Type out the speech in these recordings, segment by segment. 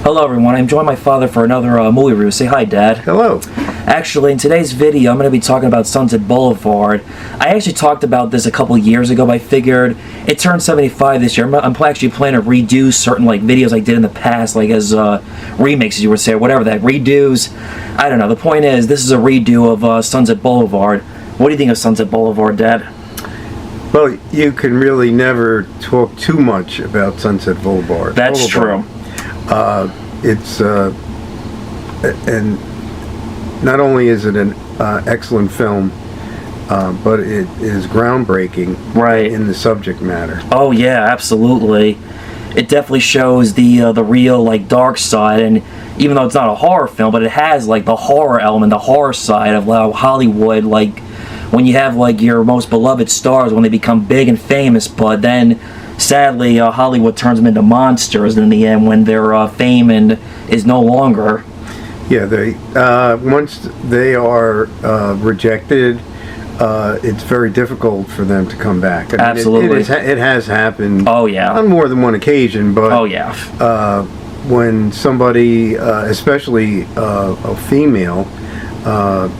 Hello everyone, I'm joined my father for another movie review. Say hi, Dad. Hello. Actually, in today's video, I'm going to be talking about Sunset Boulevard. I actually talked about this a couple years ago, but I figured it turned 75 this year. I'm actually planning to redo certain videos I did in the past, as remakes, as you would say, or whatever that. Redos. I don't know. The point is, this is a redo of Sunset Boulevard. What do you think of Sunset Boulevard, Dad? Well, you can really never talk too much about Sunset Boulevard. That's true. And not only is it an excellent film, but it is groundbreaking in the subject matter. Oh yeah, absolutely. It definitely shows the real dark side, and even though it's not a horror film, but it has the horror element, the horror side of Hollywood, when you have your most beloved stars when they become big and famous, but then sadly Hollywood turns them into monsters in the end when their fame is no longer. Yeah, they once they are rejected, it's very difficult for them to come back. Absolutely, it has happened. Oh yeah, on more than one occasion. But oh yeah, when somebody, especially a female,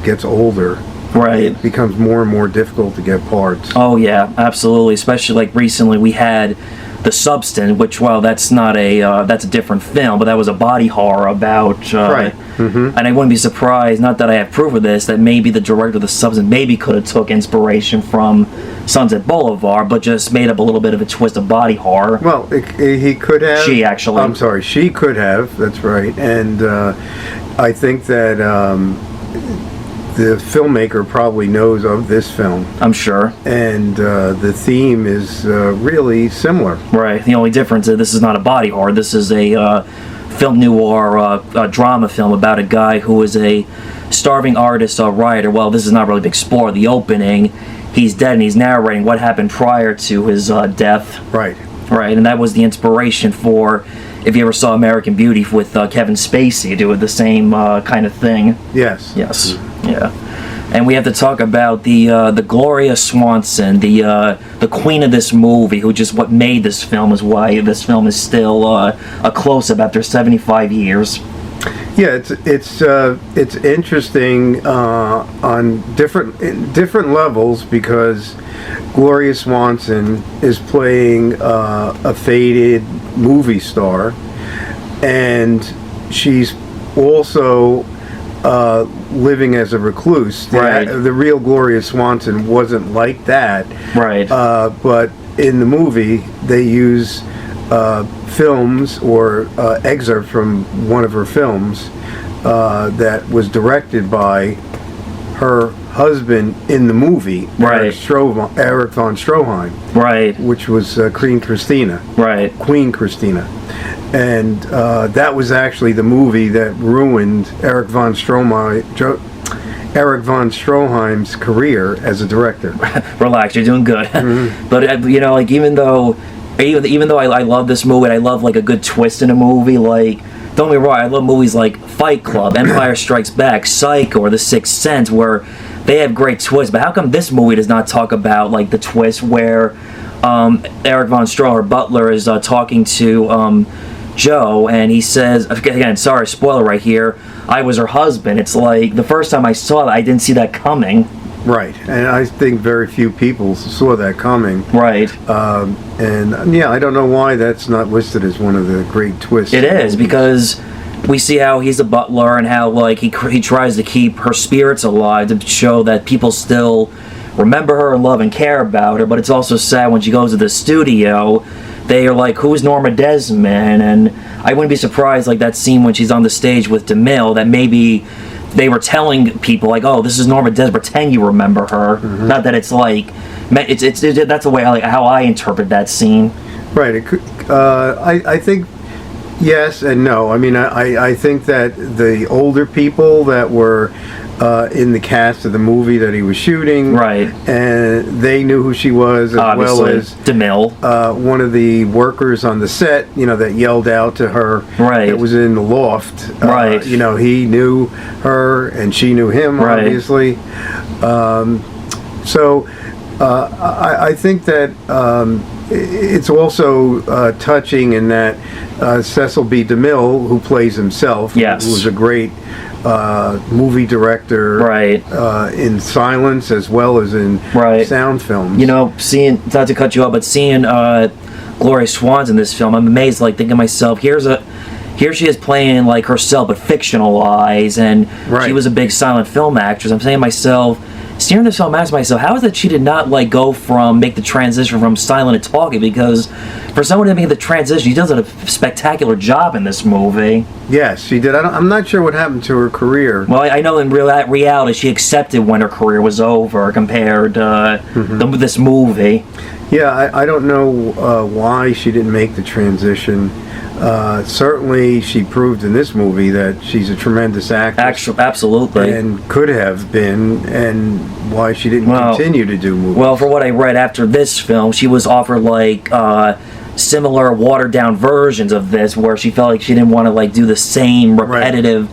gets older, it becomes more and more difficult to get parts. Oh yeah, absolutely. Especially recently we had The Substance, which that's not that's a different film, but that was a body horror about and I wouldn't be surprised, not that I have proof of this, that maybe the director of The Substance maybe could have took inspiration from Sunset Boulevard, but just made up a little bit of a twist of body horror. Well, he could have. She actually. I'm sorry, she could have. That's right. And I think that the filmmaker probably knows of this film. I'm sure. And the theme is really similar. Right. The only difference is this is not a body horror. This is a film noir drama film about a guy who is a starving artist writer. Well, this is not really a big spoiler. The opening, he's dead and he's narrating what happened prior to his death. Right. Right. And that was the inspiration for, if you ever saw American Beauty with Kevin Spacey, doing the same kind of thing. Yes. Yes. Yeah. And we have to talk about the Gloria Swanson, the queen of this movie, who just what made this film, is why this film is still a close-up after 75 years. Yeah, it's interesting on different levels, because Gloria Swanson is playing a faded movie star, and she's also living as a recluse. The real Gloria Swanson wasn't like that. Right. But in the movie, they use films or excerpts from one of her films that was directed by her husband in the movie, Eric von Stroheim, which was Queen Christina, and that was actually the movie that ruined Eric von Stroheim's career as a director. Relax, you're doing good. But even though I love this movie, and I love a good twist in a movie, don't get me wrong, I love movies like Fight Club, Empire Strikes Back, Psycho, or The Sixth Sense, where they have great twists. But how come this movie does not talk about the twist where Eric von Stroheim, her butler, is talking to Joe, and he says, again, sorry, spoiler right here, I was her husband. It's the first time I saw that, I didn't see that coming. Right, and I think very few people saw that coming. Right. And yeah, I don't know why that's not listed as one of the great twists. It is, because we see how he's a butler and how he tries to keep her spirits alive to show that people still remember her and love and care about her. But it's also sad when she goes to the studio, they are like, who's Norma Desmond? And I wouldn't be surprised that scene when she's on the stage with DeMille, that maybe they were telling people oh, this is Norma Desmond, pretend you remember her. Not that it's that's the way how I interpret that scene. Right. I think yes and no. I mean, I think that the older people that were in the cast of the movie that he was shooting, and they knew who she was, as obviously, well as DeMille, one of the workers on the set, that yelled out to her, that was in the loft, he knew her and she knew him, obviously. So I think that it's also touching in that Cecil B. DeMille, who plays himself, who was a great movie director, in silence as well as in sound films. You know, seeing, not to cut you off, but seeing Gloria Swanson in this film, I'm amazed. Like, thinking to myself, here she is playing like herself, but fictionalized, and she was a big silent film actress. I'm saying to myself, seeing this film, I asked myself, how is it she did not like make the transition from silent to talking? Because for someone to make the transition, she does a spectacular job in this movie. Yes, she did. I'm not sure what happened to her career. Well, I know in reality she accepted when her career was over compared to this movie. Yeah, I don't know why she didn't make the transition. Certainly she proved in this movie that she's a tremendous actress. Absolutely. And could have been, and why she didn't continue to do movies. Well, for what I read after this film, she was offered like similar watered down versions of this, where she felt like she didn't want to like do the same repetitive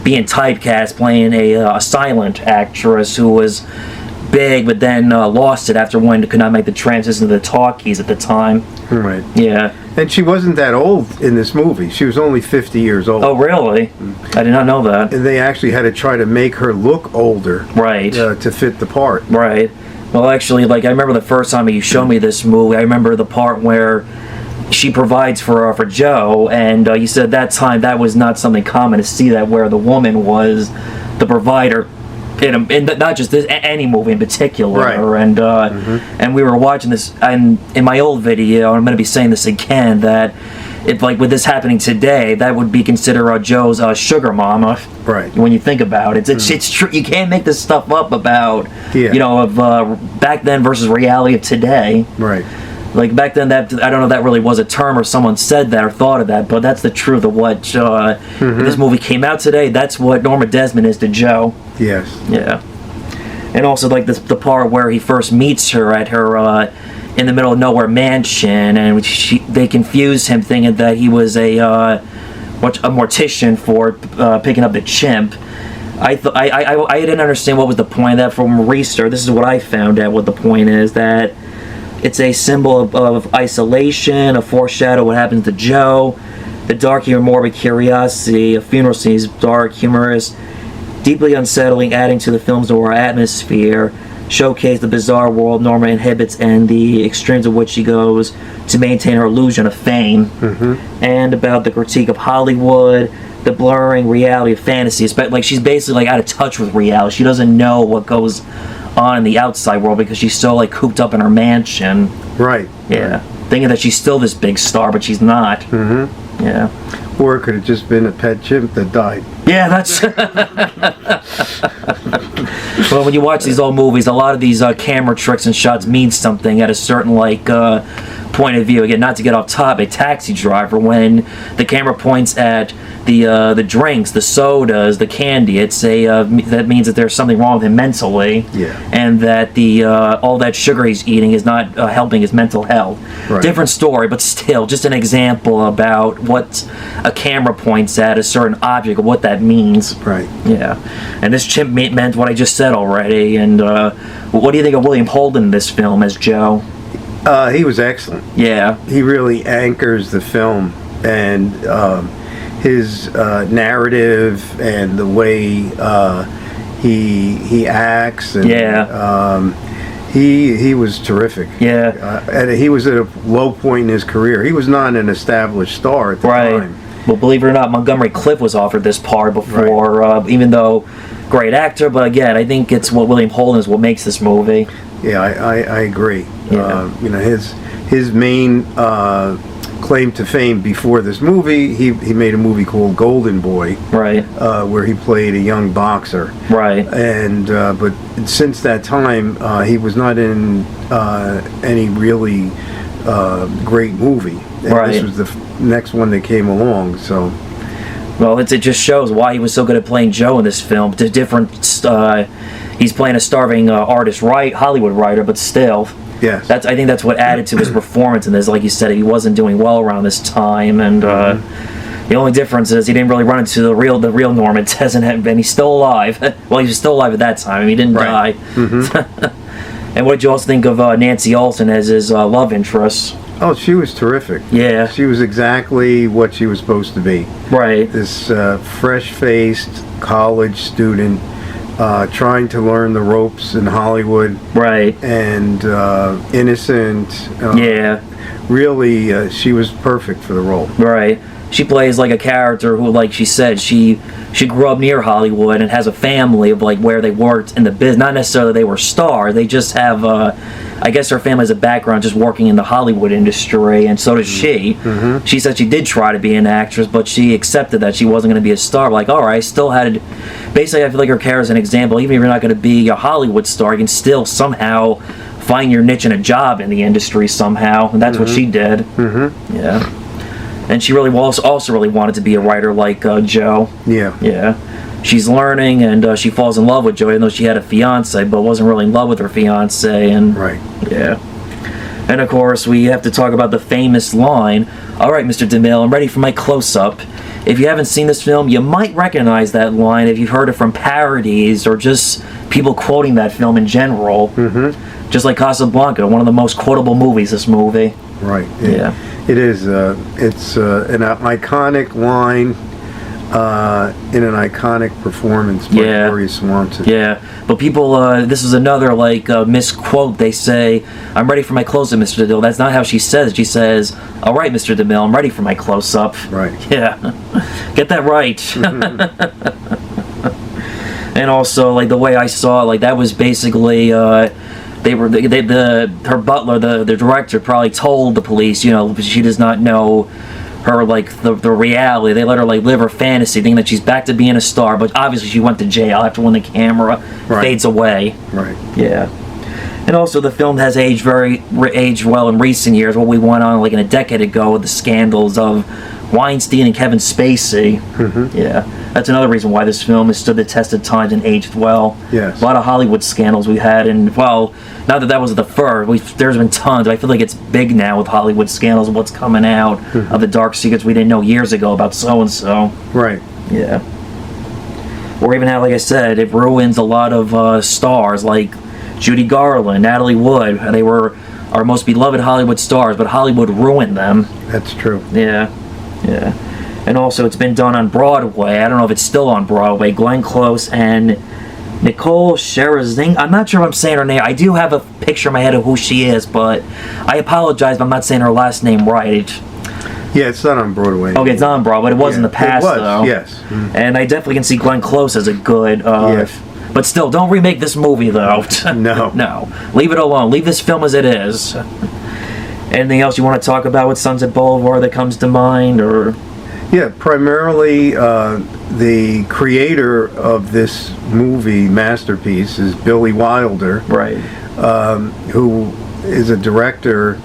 being typecast playing a silent actress who was big but then lost it after one could not make the transition to the talkies at the time. Right. Yeah. And she wasn't that old in this movie. She was only 50 years old. Oh, really? I did not know that. And they actually had to try to make her look older. Right. To fit the part. Right. Well, actually, like, I remember the first time you showed me this movie, I remember the part where she provides for Joe, and you said that time that was not something common to see, that where the woman was the provider. In not just this, any movie in particular, and we were watching this, and in my old video, I'm going to be saying this again, that if like with this happening today, that would be considered Joe's sugar mama. Right. When you think about it, it's true. You can't make this stuff up about of back then versus reality of today. Right. Like back then, that I don't know if that really was a term or someone said that or thought of that, but that's the truth of what if this movie came out today. That's what Norma Desmond is to Joe. Yes. Yeah. And also like the part where he first meets her at her in the middle of nowhere mansion, and they confused him thinking that he was a mortician for picking up the chimp. I didn't understand what was the point of that from research. This is what I found out. What the point is, that it's a symbol of isolation, a foreshadow of what happens to Joe. The dark humor, morbid curiosity, a funeral scene is dark, humorous, deeply unsettling, adding to the film's noir atmosphere. Showcase the bizarre world Norma inhabits and the extremes of which she goes to maintain her illusion of fame. And about the critique of Hollywood, the blurring reality of fantasy. Like, she's basically like out of touch with reality. She doesn't know what goes on in the outside world because she's so like cooped up in her mansion. Right. Yeah. Thinking that she's still this big star, but she's not. Yeah. Or it could have just been a pet chimp that died. Yeah, that's... Well, when you watch these old movies, a lot of these camera tricks and shots mean something at a certain like point of view. Again, not to get off topic, Taxi Driver, when the camera points at the drinks, the sodas, the candy, it's that means that there's something wrong with him mentally, and that all that sugar he's eating is not helping his mental health. Different story, but still, just an example about what a camera points at a certain object, of what that means. Right. Yeah. And this chimp meant what I just said already. And what do you think of William Holden in this film as Joe? He was excellent. Yeah. He really anchors the film, and his narrative and the way he acts, and he was terrific. Yeah. And he was at a low point in his career. He was not an established star at the time. Well, believe it or not, Montgomery Clift was offered this part before, even though great actor, but again, I think it's what William Holden is what makes this movie. Yeah, I agree. Yeah. His main claim to fame before this movie, he made a movie called Golden Boy, where he played a young boxer. And but since that time, he was not in any really great movie. And this was the next one that came along. So, well, it just shows why he was so good at playing Joe in this film. The different, he's playing a starving artist, Hollywood writer, but still. Yes. I think that's what added to his performance in this. Like you said, he wasn't doing well around this time, and the only difference is he didn't really run into the real Norman Desmond, and he's still alive. Well, he was still alive at that time. I mean, he didn't die. And what did you also think of Nancy Olsen as his love interest? Oh, she was terrific. Yeah. She was exactly what she was supposed to be. Right. This fresh-faced college student trying to learn the ropes in Hollywood. Right. And innocent. Yeah. Really, she was perfect for the role. Right. She plays like a character who, like she said, she grew up near Hollywood and has a family of like where they worked in the business. Not necessarily they were stars. They just have, I guess her family has a background just working in the Hollywood industry, and so does she. Mm-hmm. She said she did try to be an actress, but she accepted that she wasn't going to be a star. Like, all right, I still had, basically I feel like her character is an example. Even if you're not going to be a Hollywood star, you can still somehow find your niche and a job in the industry somehow, and that's what she did. Mm-hmm. Yeah. And she really also really wanted to be a writer like Joe. Yeah. Yeah. She's learning, and she falls in love with Joe, even though she had a fiance, but wasn't really in love with her fiance. And right. Yeah. And of course, we have to talk about the famous line, "All right, Mr. DeMille, I'm ready for my close-up." If you haven't seen this film, you might recognize that line if you've heard it from parodies or just people quoting that film in general. Mm-hmm. Just like Casablanca, one of the most quotable movies, this movie. Right. Yeah. It is. It's an iconic line in an iconic performance by Gloria Swanson. Yeah. But people, this is another like misquote. They say, "I'm ready for my close-up, Mr. DeMille." That's not how she says it. She says, "All right, Mr. DeMille, I'm ready for my close-up." Right. Yeah. Get that right. And also, like the way I saw it, like that was basically her butler, the director, probably told the police, she does not know her like the reality. They let her like live her fantasy, thinking that she's back to being a star, but obviously she went to jail after when the camera fades away. Right. Yeah. And also the film has aged well in recent years. What we went on like in a decade ago with the scandals of Weinstein and Kevin Spacey. Mm-hmm. Yeah, that's another reason why this film has stood the test of time and aged well. Yes. A lot of Hollywood scandals we had, and well, not that was the first. There's been tons. I feel like it's big now with Hollywood scandals and what's coming out of the dark secrets we didn't know years ago about so and so. Right. Yeah. Or even how, like I said, it ruins a lot of stars like Judy Garland, Natalie Wood. They were our most beloved Hollywood stars, but Hollywood ruined them. That's true. Yeah. Yeah. And also, it's been done on Broadway. I don't know if it's still on Broadway. Glenn Close and Nicole Scherzinger. I'm not sure if I'm saying her name. I do have a picture in my head of who she is, but I apologize if I'm not saying her last name right. Yeah, it's not on Broadway. Okay, it's not on Broadway. It was in the past, it was, though. Yes. Mm-hmm. And I definitely can see Glenn Close as a good... yes. But still, don't remake this movie, though. No. No. Leave it alone. Leave this film as it is. Anything else you want to talk about with Sunset Boulevard that comes to mind, or? Yeah, primarily the creator of this movie masterpiece is Billy Wilder, right? Who is a director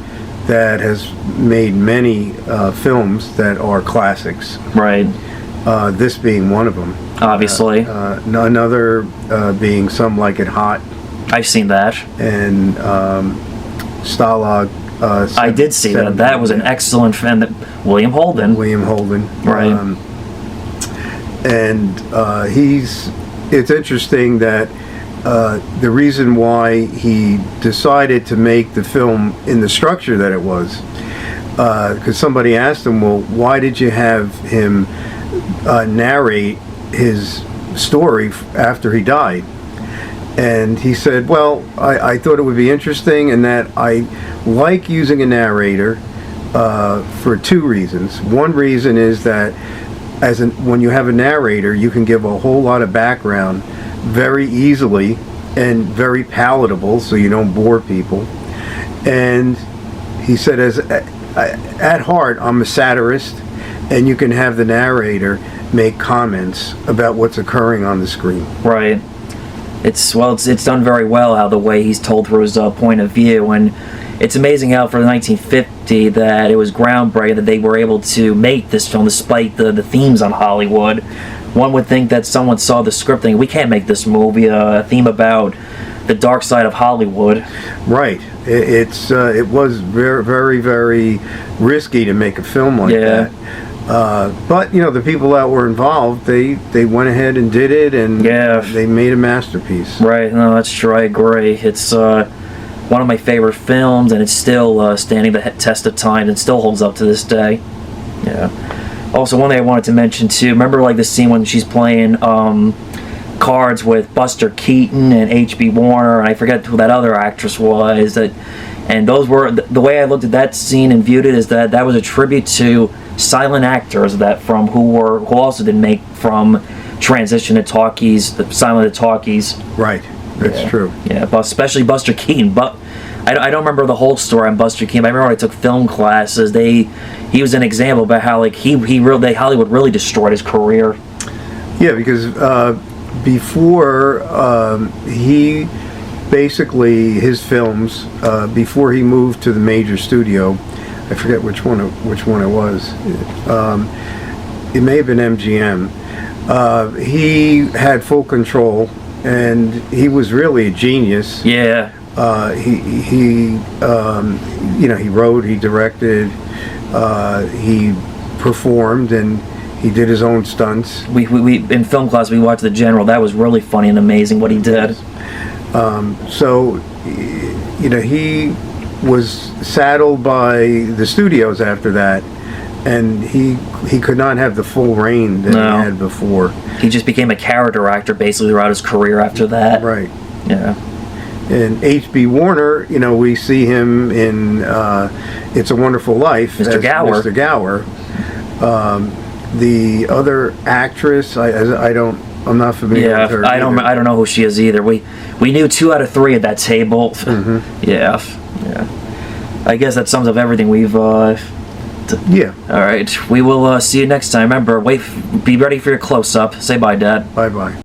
that has made many films that are classics. Right. This being one of them. Obviously. Another being Some Like It Hot. I've seen that. And Stalag. I did see that. That was an excellent film. William Holden. Right. It's interesting that the reason why he decided to make the film in the structure that it was, because somebody asked him, well, why did you have him narrate his story after he died? And he said, well, I thought it would be interesting in that I like using a narrator for two reasons. One reason is that when you have a narrator, you can give a whole lot of background very easily and very palatable, so you don't bore people. And he said, at heart, I'm a satirist, and you can have the narrator make comments about what's occurring on the screen. Right. It's done very well how the way he's told through his point of view, and it's amazing how for 1950 that it was groundbreaking that they were able to make this film despite the themes on Hollywood. One would think that someone saw the script thinking, we can't make this movie a theme about the dark side of Hollywood. Right. It was very, very, very risky to make a film like that. But the people that were involved, they went ahead and did it, and they made a masterpiece. Right. No, that's true. I agree. It's one of my favorite films, and it's still standing the test of time and still holds up to this day. Yeah. Also, one thing I wanted to mention too, remember like the scene when she's playing cards with Buster Keaton and H.B. Warner, and I forget who that other actress was. And those were, the way I looked at that scene and viewed it is that was a tribute to silent actors who also did make from transition to talkies, the silent to talkies. Right. That's true. Yeah, but especially Buster Keaton. But I don't remember the whole story on Buster Keaton. I remember when I took film classes. He was an example about how like Hollywood really destroyed his career. Yeah, because before he basically his films before he moved to the major studio, I forget which one it was. It may have been MGM. He had full control, and he was really a genius. Yeah. He wrote, he directed, he performed, and he did his own stunts. We in film class we watched The General. That was really funny and amazing what he did. So, he was saddled by the studios after that, and he could not have the full reign that he had before. He just became a character actor basically throughout his career after that. Right. Yeah. And H.B. Warner, we see him in It's a Wonderful Life. Mr. Gower. Mr. Gower. The other actress, I'm not familiar with her. I don't know who she is either. We knew 2 out of 3 at that table. Mm-hmm. Yeah. I guess that sums up everything we've. Yeah. All right. We will see you next time. Remember, be ready for your close-up. Say bye, Dad. Bye-bye.